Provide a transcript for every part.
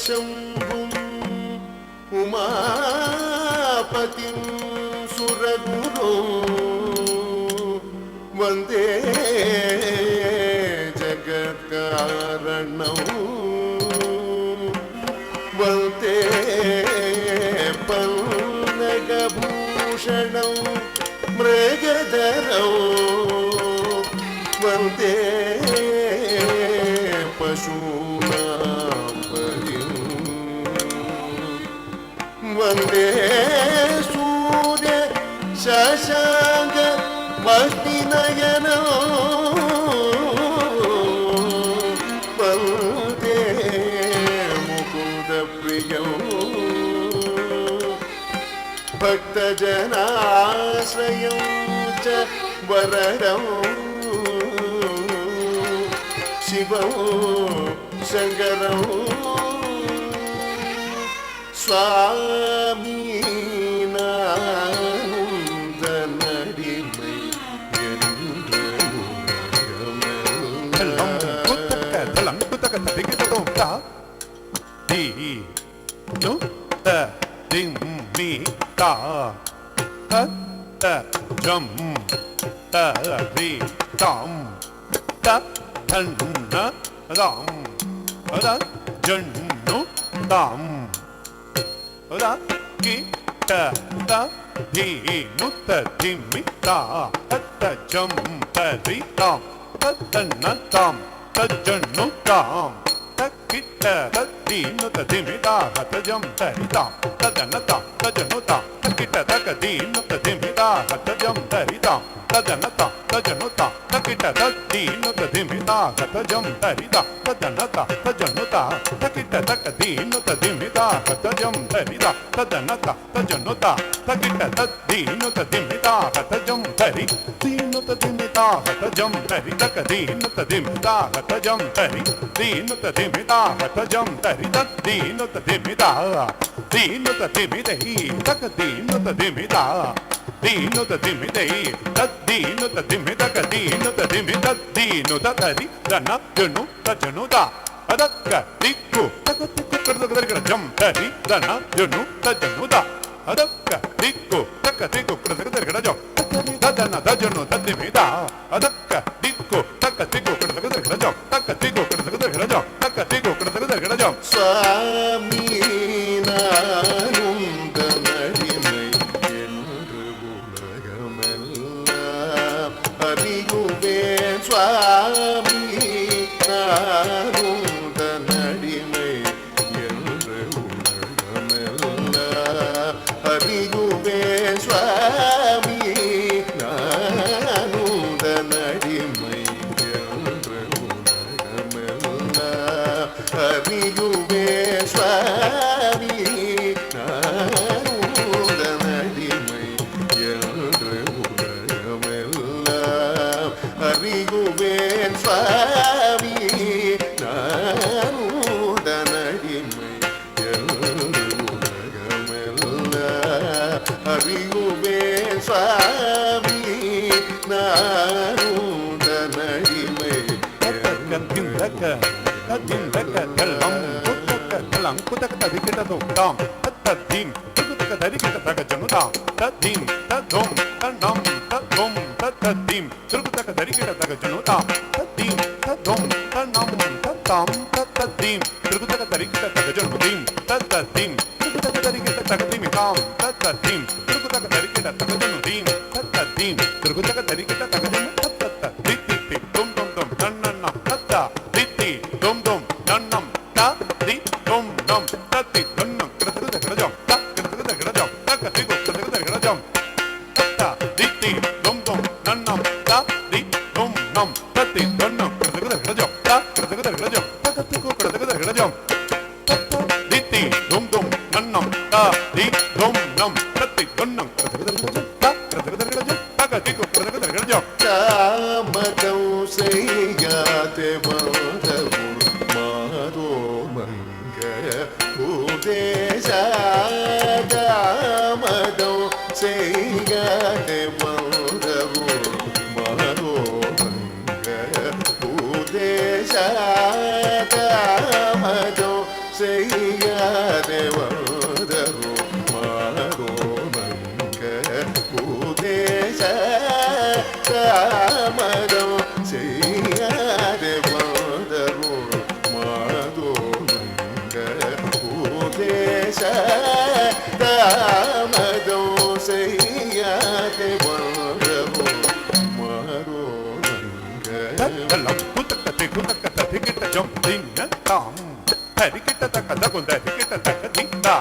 शम्भुं उमापतिं सुरगुरुं वन्दे जगत्कारणं वन्दे पन्नगभूषणं मृगधरं वन्दे पशूनां पतिं वन्दे सूर्य शशाङ्क मस्तिनयनं वन्दे मुकुन्दप्रियं भक्तजनाश्रयं च वरदं शिवं शङ्करं स्वामीनानन्दनडिमै செய்யாதே வந்தரோ மாறோ மங்க உதேச தாமதம் செய்யாதே வந்தரோ மாதோ மங்க உதேச தாமதம் செய்யாதே வந்தரோ மாறோ மங்க Tarikita taka takunda rikita taka dinda.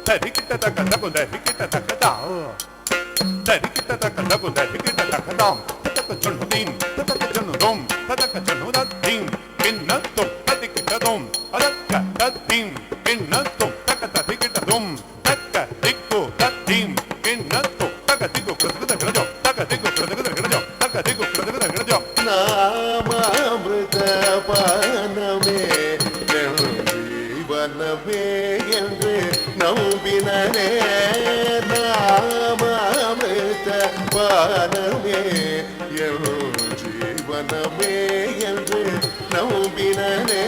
Tarikita taka takunda rikita taka da. Tarikita taka takunda rikita taka dam. Taka chanu din, taka chanu dom, taka chanu da din. Kinna tom, tarikita dom, alaka da din. Kinna tom, taka tarikita dom, taka dikko da din. Kinna tom, taka dikko kradagada kradjo, taka dikko kradagada kradjo, taka dikko kradagada kradjo. நாமாமிருத பானமே ஜீவனமே என்று நம்பினரே நாமாமிருத பானமே ஜீவனமே என்று நம்பினரே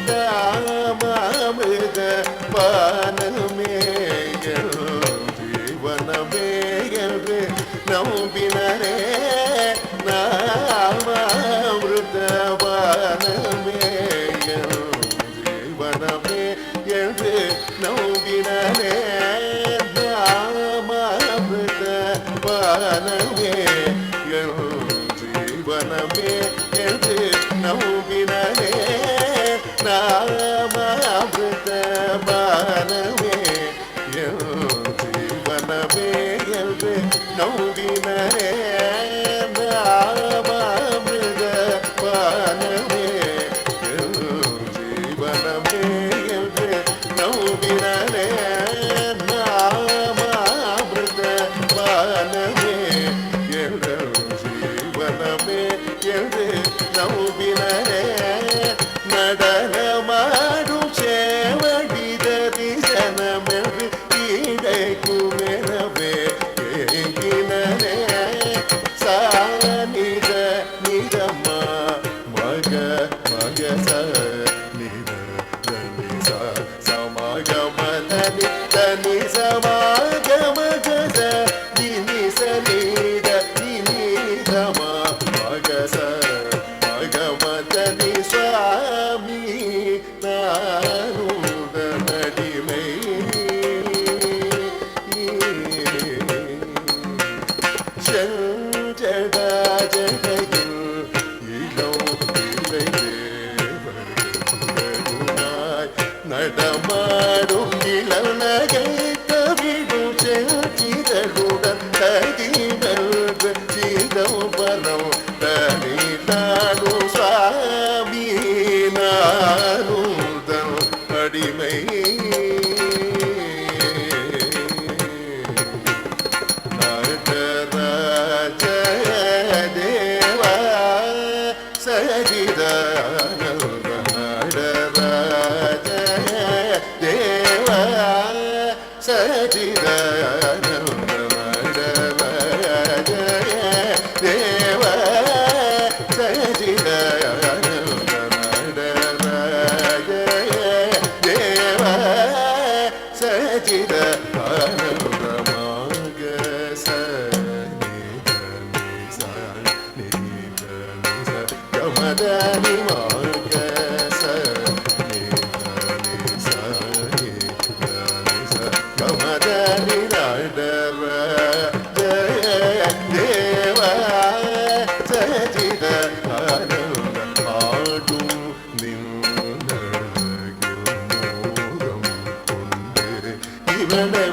நாமாமிருத பானமே ஜீவனமே என்று நம்பினரே நாமாமிருதபானமே ஜீவனமே என்று நம்பினரே நாமாமிருதபானமே ஜீவனமே என்று நம்பினரே நாமாமிருதபானமே ஜீவனமே என்று நம்பினரே நடனமாடும் சேவடிததி ஜனமென்று கிடைக்குமெனவே ஏங்கினரே சானித நிதமா மக மக ச நித தனி ச சமகமதனி தனி சமகமகத நினி சனித நினி தமா மக ச மகமதனி சுவாமி நானுதனடிமை செஞ்சடா ஜடையில் இளம் பிள்ளை தேவருமாய் நடமாடும் இளம் நகைத்தவிடும் செஞ்சிதழுடன் தகிவென்று சிதம்பரம் தனி நானும் சுவாமி நானுதன் அடிமை நடராஜ தேவா சஜிதானந்த நடராஜ தேவா சஜிதானந்த நடராஜ தேவா சஜிதானந்த நடராஜ தேவா சஜிதானந்த மாக கமதனி மாக கமதனி நடராஜ தேவா சஜித ஆனந்த பாடும் நின்றகில் மோகம் கொண்டு இவனை